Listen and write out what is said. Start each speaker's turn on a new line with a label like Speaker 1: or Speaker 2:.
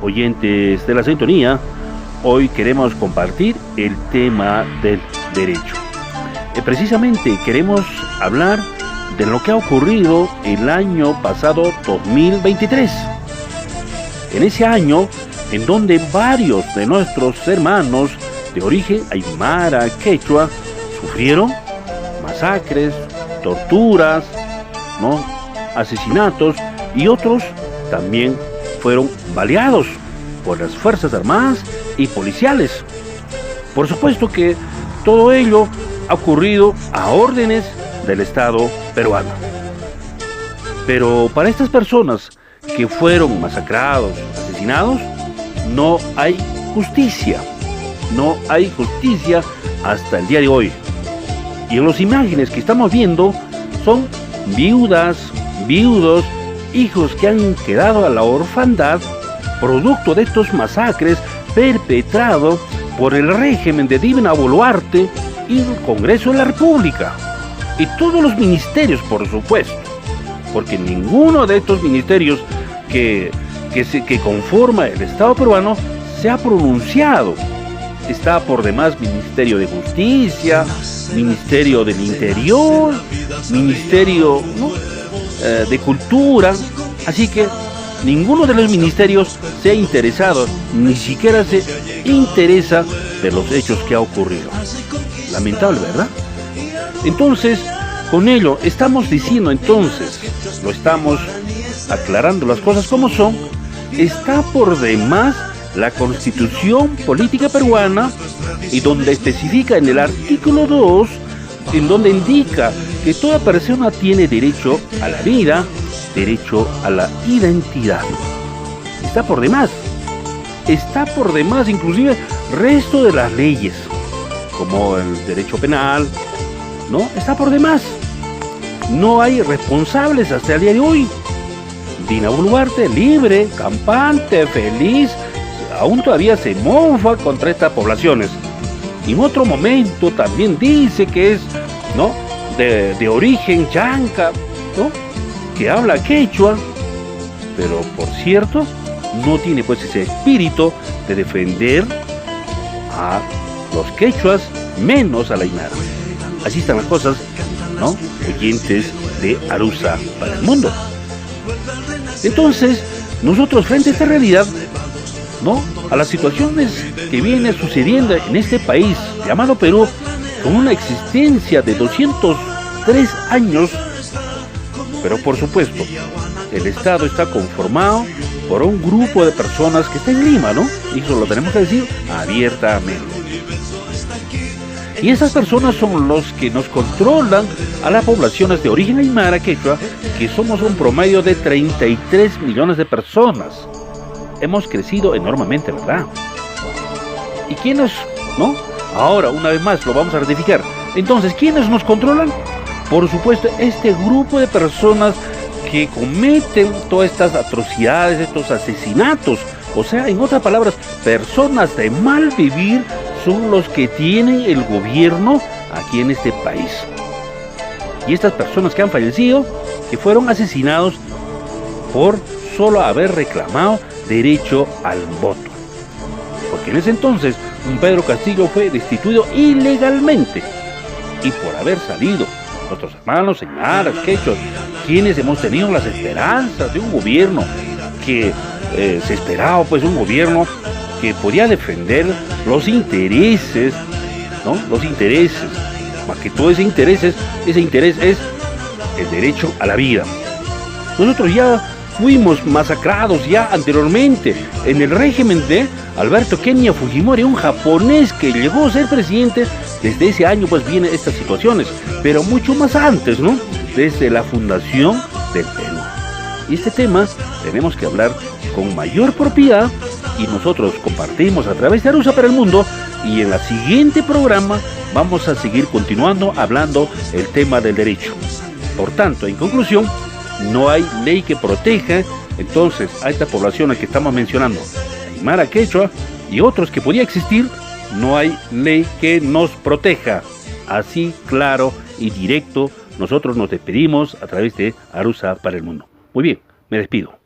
Speaker 1: oyentes de la sintonía. Hoy queremos compartir el tema del derecho. Precisamente queremos hablar de lo que ha ocurrido el año pasado 2023. En ese año en donde varios de nuestros hermanos de origen aymara, quechua, sufrieron masacres, torturas, asesinatos, y otros también fueron baleados por las Fuerzas Armadas y policiales. Por supuesto que todo ello ha ocurrido a órdenes del Estado peruano. Pero para estas personas que fueron masacrados, asesinados, no hay justicia. No hay justicia hasta el día de hoy. Y en las imágenes que estamos viendo son viudas, viudos, hijos que han quedado a la orfandad producto de estos masacres perpetrados por el régimen de Dina Boluarte y el Congreso de la República. Y todos los ministerios, por supuesto, porque ninguno de estos ministerios que conforma el Estado peruano se ha pronunciado. Está por demás Ministerio de Justicia, Ministerio del Interior, Ministerio de Cultura. Así que ninguno de los ministerios se ha interesado, ni siquiera se interesa de los hechos que ha ocurrido. Lamentable, ¿verdad? Entonces, con ello estamos diciendo lo estamos aclarando las cosas como son. Está por demás la Constitución Política Peruana, y donde especifica en el artículo 2, en donde indica que toda persona tiene derecho a la vida, derecho a la identidad. Está por demás inclusive resto de las leyes, como el derecho penal, está por demás. No hay responsables hasta el día de hoy. Dina Boluarte, libre, campante, feliz, aún todavía se mofa contra estas poblaciones. Y en otro momento también dice que es de origen chanca, que habla quechua, pero por cierto no tiene pues ese espíritu de defender a los quechuas, menos a la aymara. Así están las cosas, oyentes de Arusa para el mundo. Entonces, nosotros frente a esta realidad, a las situaciones que vienen sucediendo en este país llamado Perú, con una existencia de 203 años, pero por supuesto, el Estado está conformado por un grupo de personas que está en Lima, y eso lo tenemos que decir abiertamente. Y esas personas son los que nos controlan a las poblaciones de origen aymara quechua, que somos un promedio de 33 millones de personas. Hemos crecido enormemente, ¿verdad? ¿Y quiénes, Ahora, una vez más, lo vamos a ratificar. Entonces, ¿quiénes nos controlan? Por supuesto, este grupo de personas que cometen todas estas atrocidades, estos asesinatos. O sea, en otras palabras, personas de mal vivir son los que tienen el gobierno aquí en este país. Y estas personas que han fallecido, que fueron asesinados por solo haber reclamado derecho al voto. Porque en ese entonces, un Pedro Castillo fue destituido ilegalmente. Y por haber salido nuestros hermanos aymaras, quechos, quienes hemos tenido las esperanzas de un gobierno que se esperaba, pues, un gobierno que podía defender los intereses, los intereses, más que todo ese interés es el derecho a la vida. Nosotros ya fuimos masacrados ya anteriormente en el régimen de Alberto Kenia Fujimori, un japonés que llegó a ser presidente. Desde ese año pues vienen estas situaciones, pero mucho más antes, desde la fundación del Perú. Y este tema tenemos que hablar con mayor propiedad, y nosotros compartimos a través de Arusa para el mundo, y en el siguiente programa vamos a seguir continuando hablando el tema del derecho. Por tanto, en conclusión, no hay ley que proteja entonces a esta población a que estamos mencionando, aymara, quechua y otros que podía existir. No hay ley que nos proteja. Así, claro y directo, nosotros nos despedimos a través de Arusa para el mundo. Muy bien, me despido.